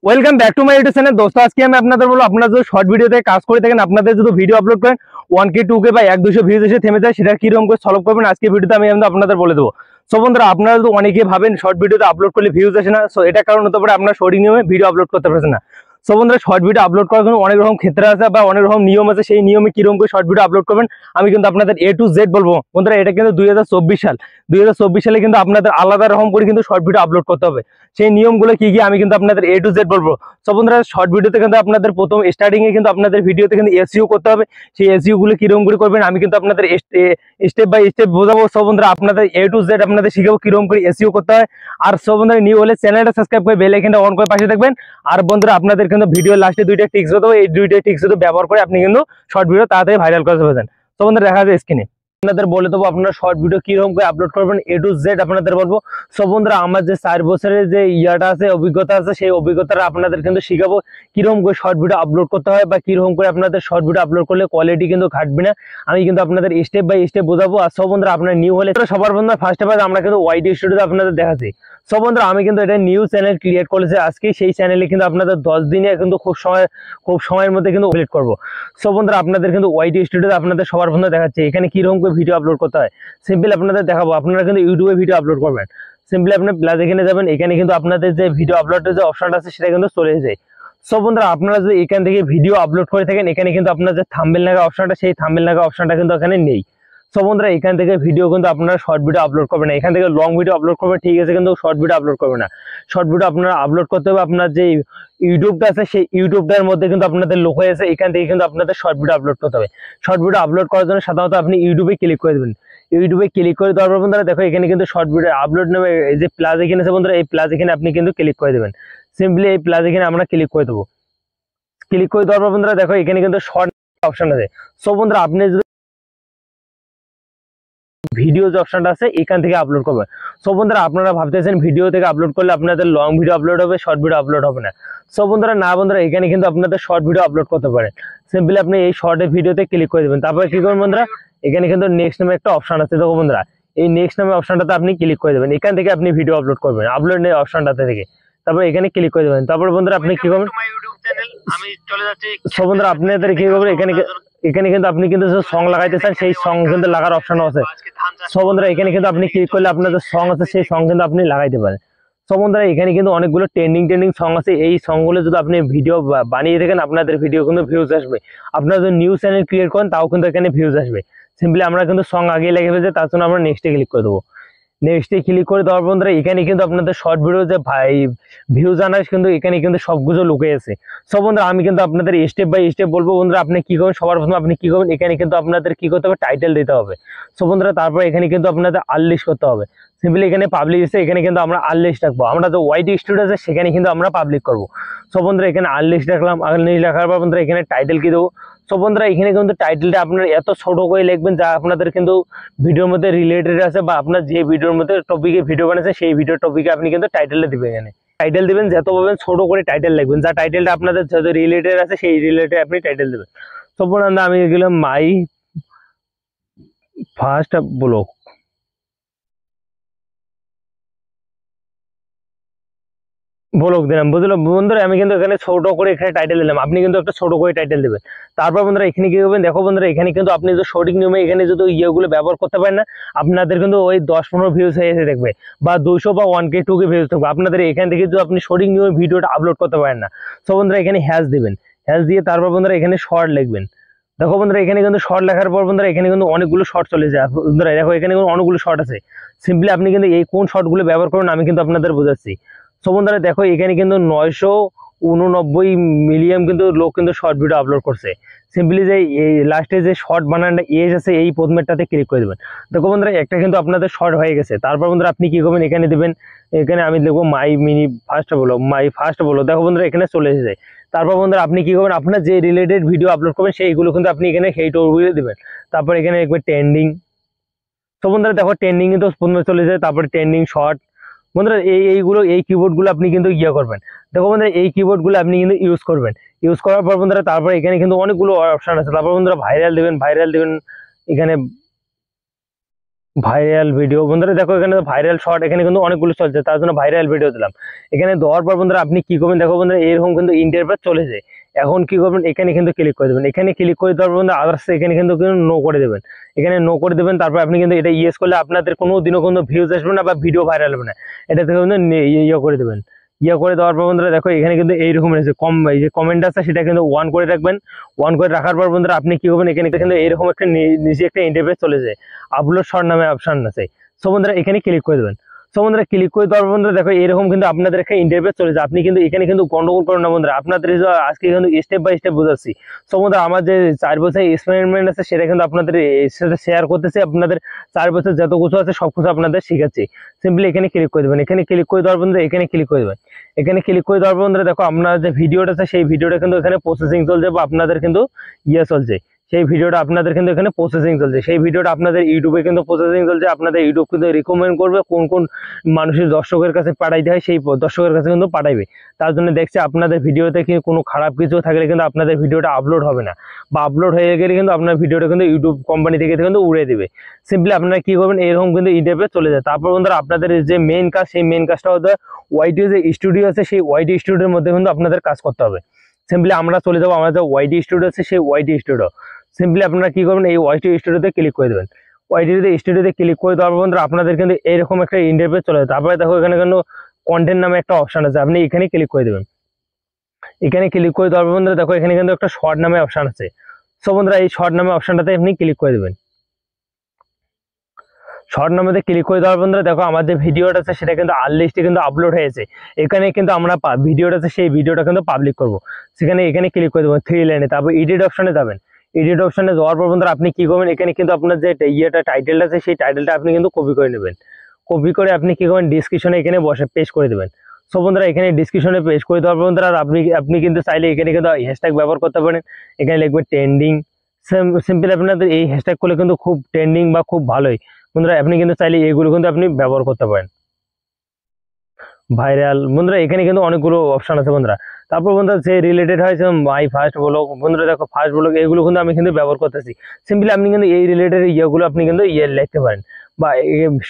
Welcome back to my YouTube channel. দোস্ত আজকে আমি আপনাদের বলবো, আপনারা যদি শর্ট ভিডিওতে কাজ করে থাকেন, আপনাদের যদি ভিডিও আপলোড করেন 1K 2K বা 1-200 ভিউজ এসে থেমে যায়, সেটা কিরকম করে সলভ করবেন আজকে ভিডিওতে আমি আপনাদের বলে দেবো। সো বন্ধুরা, আপনারা যদি অনেকে ভাবেন শর্ট ভিডিওতে আপলোড করলে ভিউজ আসে না, সো এটা কারণ হতে পারে আপনার সঠিক নিয়মে ভিডিও আপলোড করতে পারছেন না। সো বন্ধুরা, শর্ট ভিডিও আপলোড করার জন্য অনেক রকম ক্ষেত্রে আছে বা অনেক রকম নিয়ম আছে। সেই নিয়মে কিরকম করে শর্ট ভিডিও আপলোড করবেন আমি কিন্তু আপনাদের A to Z বলবো। বন্ধুরা, এটা কিন্তু 2024 সাল। 2024 সালে কিন্তু আপনাদের আলাদা রকম করে কিন্তু শর্ট ভিডিও আপলোড করতে হবে। সেই নিয়মগুলো কি কি আমি কিন্তু আপনাদের A to Z বলবো। সো বন্ধুরা, শর্ট ভিডিওতে কিন্তু আপনাদের প্রথম স্টার্টিং এ কিন্তু আপনাদের ভিডিওতে কিন্তু এসইও করতে হবে। সেই এসইও গুলো কিরকম করে করবেন আমি কিন্তু আপনাদের স্টেপ বাই স্টেপ বোঝাবো। সো বন্ধুরা, আপনাদের A to Z আপনাদের শিখাবো কিরকম করে এসইও করতে হয়। আর সো বন্ধুরা, নিউ হলে চ্যানেলটা সাবস্ক্রাইব করে বেল আইকনটা অন করে পাশে থাকবেন। আর বন্ধুরা, আপনাদের কিন্তু ভিডিও লাস্টে দুইটা টিপস দেবো, এই দুইটা টিপস ব্যবহার করে আপনি কিন্তু শর্ট ভিডিও তাড়াতাড়ি ভাইরাল করতে পারবেন। তো বন্ধুরা, দেখা যায় স্ক্রিনে আপনাদের বলে দেবো আপনারা শর্ট ভিডিও কিরকম করে আপলোড করবেন, A to Z আপনাদের বলবো। সো বন্ধুরা, আমার যে 4 বছরের যে ইয়াটা আছে, অভিজ্ঞতা আছে, সেই অভিজ্ঞতাটা আপনাদের কিন্তু শিখাবো কিরকম করে শর্ট ভিডিও আপলোড করতে হয় বা কিরকম করে আপনাদের শর্ট ভিডিও আপলোড করলে কোয়ালিটি কিন্তু ঘাটবে না। আমি কিন্তু আপনাদের স্টেপ বাই স্টেপ বোঝাবো। আর সব বন্ধুরা, আপনারা নিউ হলে সবার বন্ধুরা ফার্স্ট অফ অল আমরা কিন্তু ওয়াইটি স্টুডিওতে আপনাদের দেখাচ্ছি। সব বন্ধুরা, আমি কিন্তু এটা নিউ চ্যানেল ক্রিয়েট করেছি আজকে। সেই চ্যানেলে কিন্তু আপনাদের 10 দিনে কিন্তু খুব সময়ের মধ্যে কিন্তু আপলোড করবো। সো বন্ধুরা, আপনাদের কিন্তু ওয়াইটি স্টুডিওতে আপনাদের সবার বন্ধু দেখাচ্ছে এখানে কিরকম করে ভিডিও আপলোড করতে হয়। সিম্পল আপনাদের দেখাবো। আপনারা কিন্তু ইউটিউবে ভিডিও আপলোড করবেন, সিম্পলি আপনি প্লাস এখানে যাবেন, এখানে কিন্তু আপনাদের যে ভিডিও আপলোডের যে অপশনটা আছে সেটা কিন্তু চলে যায়। সো বন্ধুরা, আপনারা যদি এখান থেকে ভিডিও আপলোড করে থাকেন, এখানে কিন্তু আপনার যে থাম্বনেল লাগা অপশনটা, সেই থাম্বনেল লাগা অপশনটা কিন্তু এখানে নেই। সো বন্ধুরা, এখান থেকে ভিডিও কিন্তু আপনারা শর্ট ভিডিও আপলোড করবেন না, এখান থেকে লং ভিডিও আপলোড করবেন, ঠিক আছে, কিন্তু শর্ট ভিডিও আপলোড করবেন না। শর্ট ভিডিও আপনারা আপলোড করতে হবে আপনার যে ইউটিউবটা আছে, সেই ইউটিউবটার মধ্যে কিন্তু আপনাদের লোক হয়ে আছে, এখান থেকে কিন্তু আপনাদের শর্ট ভিডিও আপলোড করতে হবে। শর্ট ভিডিও আপলোড করার জন্য সাধারণত আপনি ইউটিউবে ক্লিক করে দেবেন। ইউটিউবে ক্লিক করে দেওয়ার পর বন্ধুরা দেখো, এখানে কিন্তু শর্ট ভিডিও আপলোড নেবে, এই যে প্লাস এখানে আছে বন্ধুরা, এই প্লাস এখানে আপনি কিন্তু ক্লিক করে দেবেন। সিম্পলি এই প্লাস এখানে আমরা ক্লিক করে দেবো। ক্লিক করে দেওয়ার পর বন্ধুরা দেখো, এখানে কিন্তু শর্ট অপশন আছে। সো বন্ধুরা, আপনি যদি ভিডিও যে অপশনটা আছে এখান থেকে আপলোড করবেন। সো বন্ধুরা, আপনারা ভাবতেছেন ভিডিও থেকে আপলোড করলে আপনাদের লং ভিডিও আপলোড হবে, শর্ট ভিডিও আপলোড হবে না। সো বন্ধুরা, না বন্ধুরা, এখানে কিন্তু আপনাদের শর্ট ভিডিও আপলোড করতে পারেন। সিম্পলি আপনি এই শর্টের ভিডিওতে ক্লিক করে দেবেন। তারপরে কি করবেন বন্ধুরা, এখানে কিন্তু নেক্সট নামে একটা অপশন আছে। দেখো বন্ধুরা, এই নেক্সট নামে অপশনটাতে আপনি ক্লিক করে দেবেন। এখান থেকে আপনি ভিডিও আপলোড করবেন, আপলোড নেই অপশনটাতে থেকে। তারপর এখানে ক্লিক করে দেবেন। তারপর বন্ধুরা, আপনি কি করবেন, সো বন্ধুরা, আপনাদের কি করবেন, এখানে কিন্তু আপনি কিন্তু যে সং লাগাইতে চান সেই সং কিন্তু লাগার অপশন আছে। সো বন্ধুরা, এখানে কিন্তু আপনি ক্লিক করলে আপনার যে সং আছে সেই সং কিন্তু আপনি লাগাইতে পারেন। সো বন্ধুরা, এখানে কিন্তু অনেকগুলো ট্রেন্ডিং সং আছে। এই সংগুলো যদি আপনি ভিডিও বানিয়ে থাকেন, আপনাদের ভিডিও কিন্তু ভিউজ আসবে। আপনারা যদি নিউ চ্যানেল ক্রিয়েট করেন, তাও কিন্তু এখানে ভিউজ আসবে। সিম্পলি আমরা কিন্তু সং আগে লেগে ফেলছে, তার জন্য আমরা নেক্সটে ক্লিক করে দেবো। নেক্সটে ক্লিক করে দেওয়ার বন্ধুরা, এখানে কিন্তু আপনাদের শর্ট ভিডিও যে ভাই ভিউজ আনার কিন্তু এখানে কিন্তু সবকিছু লুকে আছে। সব বন্ধুরা, আমি কিন্তু আপনাদের স্টেপ বাই স্টেপ বলবো। বন্ধুরা, আপনি কি করবেন, সবার প্রথমে আপনি কি করবেন, এখানে কিন্তু আপনাদের কি করতে হবে, টাইটেল দিতে হবে। সো বন্ধুরা, তারপর এখানে কিন্তু আপনাদের আনলিস্ট করতে হবে। সিম্পলি এখানে পাবলিক আছে, এখানে কিন্তু আমরা আনলিস্ট রাখবো। আমরা যে ওয়াইটি স্টুডিও আছে সেখানে কিন্তু আমরা পাবলিক করবো। সো বন্ধুরা, এখানে আনলিস্ট রাখলাম। আনলিস্ট রাখার পর বন্ধুরা, এখানে টাইটেল কি দেবো। সো বন্ধুরা, এখানে কিন্তু টাইটেলটা আপনার এত ছোট করে লিখবেন যা আপনাদের কিন্তু ভিডিওর মধ্যে রিলেটেড আছে, বা আপনার যে ভিডিওর মধ্যে টপিকে ভিডিও বানাচ্ছে সেই ভিডিও টপিকে আপনি কিন্তু টাইটেলটা দিবেন। এখানে টাইটেল দিবেন, যত পাবেন ছোট করে টাইটেল লিখবেন, যা টাইটেলটা আপনাদের যত রিলেটেড আছে সেই রিলেটেড আপনি টাইটেল দিবেন। সো বন্ধুরা, আমি গেলাম মাই ফার্স্ট ব্লগ। ব্লগ দিলাম, বুঝলো বন্ধুরা। আমি কিন্তু এখানে ছোট করে এখানে টাইটেল দিলাম, আপনি কিন্তু একটা ছোট করে টাইটেল দিবেন। তারপর বন্ধুরা, এখানে কি করবেন, দেখো বন্ধুরা, এখানে কিন্তু আপনি যদি সঠিক নিয়মে এখানে যদি ইয়েগুলো ব্যবহার করতে পারেন না, আপনাদের কিন্তু ওই 10-15 ভিউজ হয়ে এসে দেখবে, বা 200 বা 1K 2K ভিউজ থাকবে আপনাদের। এখান থেকে যদি আপনি সঠিক নিয়মে ভিডিওটা আপলোড করতে পারেন না, তো বন্ধুরা এখানে হ্যাশ দিবেন। হ্যাশ দিয়ে তারপর বন্ধুরা এখানে শর্ট লিখবেন। দেখো বন্ধুরা, এখানে কিন্তু শর্ট লেখার পর বন্ধুরা এখানে কিন্তু অনেকগুলো শর্ট চলে যায়। বন্ধুরা দেখো, এখানে কিন্তু অনেকগুলো শর্ট আছে। সিম্পলি আপনি কিন্তু এই কোন শর্টগুলো ব্যবহার করুন আমি কিন্তু আপনাদের বোঝাচ্ছি। সো বন্ধুরা দেখো, এখানে কিন্তু 989 মিলিয়ন কিন্তু লোক কিন্তু শর্ট ভিডিও আপলোড করছে। সিম্পলি যে এই লাস্টে যে শর্ট বানানটা এজ আছে এই প্রথমেরটাতে ক্লিক করে দেবেন। দেখো বন্ধুরা, একটা কিন্তু আপনাদের শর্ট হয়ে গেছে। তারপর বন্ধুরা আপনি কি করবেন, এখানে দেবেন, এখানে আমি দেখবো মাই ফার্স্ট বলো। দেখো বন্ধুরা, এখানে চলে এসেছে। তারপর বন্ধুরা আপনি কি করবেন, আপনার যে রিলেটেড ভিডিও আপলোড করবেন সেইগুলো কিন্তু আপনি এখানে সেই টপিকে দেবেন। তারপর এখানে দেখবেন ট্রেন্ডিং। তো বন্ধুরা দেখো, ট্রেন্ডিং কিন্তু প্রথমে চলে যায়। তারপরে ট্রেন্ডিং শর্ট। বন্ধুরা এই কিবোর্ডগুলো আপনি কিন্তু ইয়ে করবেন। দেখো বন্ধুরা, এই কিবোর্ডগুলো আপনি কিন্তু ইউজ করবেন। ইউজ করার পর বন্ধুরা তারপর এখানে কিন্তু অনেকগুলো অপশন আছে। তারপর বন্ধুরা ভাইরাল দিবেন। এখানে ভাইরাল ভিডিও বন্ধুরা দেখো এখানে ভাইরাল শর্ট এখানে কিন্তু অনেকগুলো চলছে, তার জন্য ভাইরাল ভিডিও দিলাম। এখানে দেওয়ার পর বন্ধুরা আপনি কি করবেন দেখো বন্ধুরা এরকম কিন্তু ইন্টারভিউ চলে যায়। এখন কি করবেন এখানে কিন্তু ক্লিক করে দেবেন, এখানে ক্লিক করে দেওয়ার বন্ধুরা আদার্স এখানে কিন্তু নো করে দেবেন, এখানে নো করে দেবেন। তারপর আপনি কিন্তু এটা ইয়েস করলে আপনাদের কোনো দিনও কোনো ভিউজ আসবে না বা ভিডিও ভাইরাল হবে না, এটা থেকে কিন্তু ইয়ে করে দেবেন। ইয়ে করে দেওয়ার পর বন্ধুরা দেখো এখানে কিন্তু এইরকম রয়েছে এই যে কমেন্ট আছে সেটা কিন্তু ওয়ান করে রাখবেন। ওয়ান করে রাখার পর বন্ধুরা আপনি কি করবেন এখানে কিন্তু এইরকম একটা নিচে একটা ইন্টারভিউ চলে যায়, আপলোড শর্ট নামে অপশন আছে। সো বন্ধুরা এখানে ক্লিক করে দেবেন। সো বন্ধুরা ক্লিক করে দেওয়ার বন্ধুরা দেখো এরকম কিন্তু আপনাদের একটা ইন্টারভিউ চলে যায়। আপনি কিন্তু এখানে কিন্তু গন্ডগোল করেন না বন্ধুরা, আপনাদের আজকে কিন্তু স্টেপ বাই স্টেপ বোঝাচ্ছি। সো বন্ধুরা আমার যে 4 বছর এক্সপেরিমেন্ট আছে সেটা কিন্তু আপনাদের সাথে শেয়ার করতেছি, আপনাদের 4 বছর যত কিছু আছে সব কিছু আপনাদের শিখাচ্ছি। সিম্পলি এখানে ক্লিক করে দেবেন, এখানে ক্লিক করে দেওয়ার বন্ধুরা এখানে ক্লিক করে দেবেন। এখানে ক্লিক করে দেওয়ার বন্ধুরা দেখো আপনার যে ভিডিওটা আছে সেই ভিডিওটা কিন্তু এখানে প্রসেসিং চলছে বা আপনাদের কিন্তু ইয়ে চলছে, সেই ভিডিওটা আপনাদের কিন্তু এখানে প্রসেসিং চলছে। সেই ভিডিওটা আপনাদের ইউটিউবে কিন্তু প্রসেসিং চলছে, আপনাদের ইউটিউব কিন্তু রিকমেন্ড করবে কোন কোন মানুষের দর্শকের কাছে পাঠাইতে হয়, সেই দর্শকের কাছে কিন্তু পাঠাইবে। তার জন্য দেখছি আপনাদের ভিডিওতে কি কোনো খারাপ কিছু থাকলে কিন্তু আপনাদের ভিডিওটা আপলোড হবে না, বা আপলোড হয়ে গেলে কিন্তু আপনার ভিডিওটা কিন্তু ইউটিউব কোম্পানি থেকে কিন্তু উড়ে দেবে। সিম্পলি আপনারা কি করবেন এরকম কিন্তু ইউটিউবে চলে যায়। তারপর বন্ধুরা আপনাদের যে মেইন কাজ সেই মেইন কাজটা হচ্ছে ওয়াইটি যে স্টুডিও আছে সেই ওয়াইটি স্টুডিওর মধ্যে কিন্তু আপনাদের কাজ করতে হবে। সিম্পলি আমরা চলে যাবো, আমাদের ওয়াইটি স্টুডিও আছে সেই ওয়াইটি স্টুডিও। সিম্পলি আপনারা কি করবেন এই ওয়াইটি স্টুডিওতে ক্লিক করে দেবেন। ওয়াইটি স্টুডিওতে ক্লিক করে দেওয়ার বন্ধুরা আপনাদের কিন্তু এরকম একটা ইন্টারফেস চলে যায়। তারপরে দেখো এখানে কিন্তু কন্টেন্ট নামে একটা অপশন আছে, আপনি এখানে ক্লিক করে দেবেন। এখানে ক্লিক করে দেওয়ার বন্ধুরা দেখো এখানে কিন্তু একটা শর্ট নামে অপশন আছে। সো বন্ধুরা এই শর্ট নামে অপশনটাতে আপনি ক্লিক করে দেবেন। শর্ট নামে ক্লিক করে দেওয়ার বন্ধুরা দেখো আমার যে ভিডিওটা আছে সেটা কিন্তু আনলিস্টে কিন্তু আপলোড হয়েছে। এখানে কিন্তু আমরা ভিডিওটা আছে সেই ভিডিওটা কিন্তু পাবলিক করব। সেখানে এখানে ক্লিক করে দেবেন 3 লাইনে, তারপর এডিট অপশনে যাবেন। এডিট অপশনে যাওয়ার পর বন্ধুরা আপনি কি করবেন এখানে কিন্তু আপনার যে ইয়েটা টাইটেলটা আছে সেই টাইটেলটা আপনি কিন্তু কপি করে নেবেন। কপি করে আপনি কি করবেন ডিসক্রিপশনে এখানে বসে পেস্ট করে দেবেন। সো বন্ধুরা এখানে ডিসক্রিপশনে পেস্ট করে দেওয়ার পর বন্ধুরা আপনি কিন্তু চাইলে এখানে কিন্তু হ্যাশট্যাগ ব্যবহার করতে পারেন। এখানে লিখবেন ট্রেন্ডিং। সিম্পলি আপনাদের এই হ্যাশট্যাগ করলে কিন্তু খুব ট্রেন্ডিং বা খুব ভালোই বন্ধুরা, আপনি কিন্তু চাইলে এগুলো কিন্তু আপনি ব্যবহার করতে পারেন। ভাইরাল বন্ধুরা এখানে কিন্তু অনেকগুলো অপশন আছে বন্ধুরা। তারপর বন্ধুরা যে রিলেটেড হয় মাই ফার্স্ট ব্লগ, বন্ধুরা দেখো ফার্স্ট ব্লগ এগুলো কিন্তু আমি কিন্তু ব্যবহার করতেছি। সিম্পলি আপনি কিন্তু এই রিলেটেড ইয়েগুলো আপনি কিন্তু লিখতে পারেন বা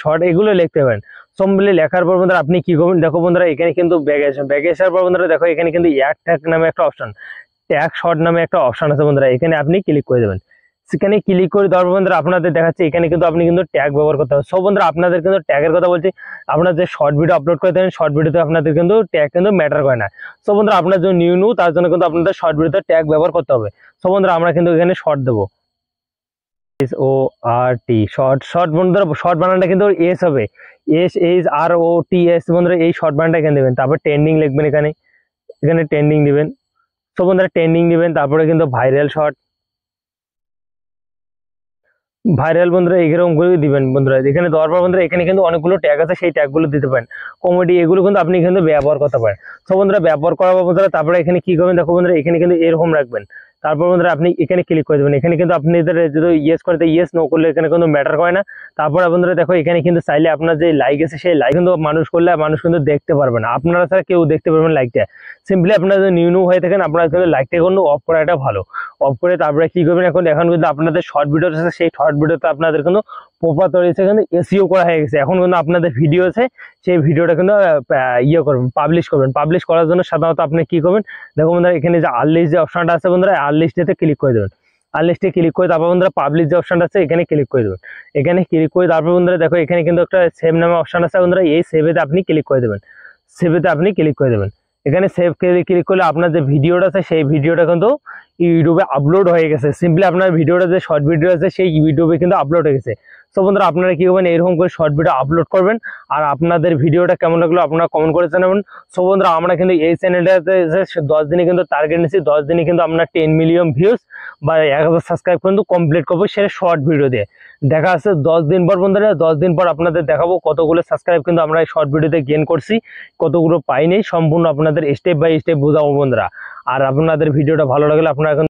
শর্ট এগুলো লিখতে পারেন। সিম্পলি লেখার পর বন্ধুরা আপনি কি করবেন দেখো বন্ধুরা এখানে কিন্তু ব্যাগে আসার পর বন্ধুরা দেখো এখানে কিন্তু ট্যাগ নামে একটা অপশন, ট্যাগ শর্ট নামে একটা অপশন আছে বন্ধুরা, এখানে আপনি ক্লিক করে দেবেন। সেখানে ক্লিক করে দেওয়ার বন্ধুরা আপনাদের দেখাচ্ছে এখানে কিন্তু আপনি কিন্তু ট্যাগ ব্যবহার করতে হবে। সব বন্ধুরা আপনাদের কিন্তু ট্যাগের কথা বলছি, আপনার যে শর্ট ভিডিও আপলোড করে দেন শর্ট ভিডিওতে আপনাদের কিন্তু ট্যাগ কিন্তু ম্যাটার করে না। সব বন্ধুরা আপনার যে নিউ তার জন্য কিন্তু আপনাদের শর্ট ভিডিওতে ট্যাগ ব্যবহার করতে হবে। সব বন্ধুরা আমরা কিন্তু এখানে শর্ট দেবো, SORT শর্ট। শর্ট বন্ধুরা শর্ট বানানটা কিন্তু এস হবে, SHROTS বন্ধুরা এই শর্ট বানানটা এখানে দেবেন। তারপর ট্রেন্ডিং লিখবেন, এখানে এখানে ট্রেন্ডিং দিবেন। সব বন্ধুরা ট্রেন্ডিং দিবেন। তারপরে কিন্তু ভাইরাল শর্ট, ভাইরাল বন্ধুরা এরকম করে দিবেন বন্ধুরা। এখানে দেওয়ার পর বন্ধুরা এখানে কিন্তু অনেকগুলো ট্যাগ আছে সেই ট্যাগগুলো দিতে পারেন। কমেডি এগুলো কিন্তু আপনি কিন্তু ব্যবহার করতে পারেন। সব বন্ধুরা ব্যবহার করার পর বন্ধুরা তারপরে এখানে কি করবেন দেখো বন্ধুরা এখানে কিন্তু এরকম রাখবেন। তারপর বন্ধুরা আপনি এখানে ক্লিক করে দেবেন। এখানে কিন্তু আপনি যদি ইয়েস করতে ইয়েস, নো করলে এখানে কিন্তু ম্যাটার করে না। তারপর বন্ধুরা দেখো এখানে কিন্তু চাইলে আপনার যে লাইক আছে সেই লাইক কিন্তু মানুষ করলে মানুষ কিন্তু দেখতে পারবে না, আপনারা ছাড়া কেউ দেখতে পারবেন লাইকটা। সিম্পলি আপনারা যদি নিউ হয়ে থাকেন আপনারা কিন্তু লাইকটা কিন্তু অফ করাটা ভালো। অফ করে তারপরে কি করবেন এখন কিন্তু আপনাদের শর্ট ভিডিও আছে সেই শর্ট ভিডিওতে আপনাদের কিন্তু প্রপার তৈরি কিন্তু এসইও করা হয়ে গেছে। এখন কিন্তু আপনাদের ভিডিও আছে সেই ভিডিওটা কিন্তু ইয়ে করবেন, পাবলিশ করবেন। পাবলিশ করার জন্য সাধারণত আপনি কি করবেন দেখো বন্ধুরা এখানে যে আনলিস্ট যে অপশনটা আছে বন্ধুরা আনলিস্টেতে ক্লিক করে দেবেন। আনলিস্টে ক্লিক করে তারপর বন্ধুরা পাবলিশ যে অপশনটা আছে এখানে ক্লিক করে দেবেন। এখানে ক্লিক করে তারপর বন্ধুরা দেখো এখানে কিন্তু একটা সেভ নামে অপশন আছে বন্ধুরা, এই সেভেতে আপনি ক্লিক করে দেবেন। সেভেতে আপনি ক্লিক করে দেবেন। এখানে সেভ ক্লিক করলে আপনার যে ভিডিওটা আছে সেই ভিডিওটা কিন্তু ইউটিউবে আপলোড হয়ে গেছে। সিম্পলি আপনার ভিডিওটা যে শর্ট ভিডিও আছে সেই ইউটিউবে কিন্তু আপলোড হয়ে গেছে। সো বন্ধুরা আপনারা কি করবেন এরকম করে শর্ট ভিডিও আপলোড করবেন। আর আপনাদের ভিডিওটা কেমন লাগলো আপনারা কমেন্ট করে জানাবেন। সো বন্ধুরা আমরা কিন্তু এই চ্যানেলটাতে 10 দিনে কিন্তু টার্গেট নিচ্ছি, 10 দিনে কিন্তু আমরা 10 মিলিয়ন ভিউজ বা 1000 সাবস্ক্রাইব কিন্তু কমপ্লিট করবো সেটা শর্ট ভিডিও দিয়ে। দেখা আছে 10 দিন পর বন্ধুরা, 10 দিন পর আপনাদের দেখাবো কতগুলো সাবস্ক্রাইব কিন্তু আমরা এই শর্ট ভিডিওতে গেইন করছি, কতগুলো পাইনি, সম্পূর্ণ আপনাদের স্টেপ বাই স্টেপ বোঝাবো বন্ধুরা। আর আপনাদের ভিডিওটা ভালো লাগলে আপনারা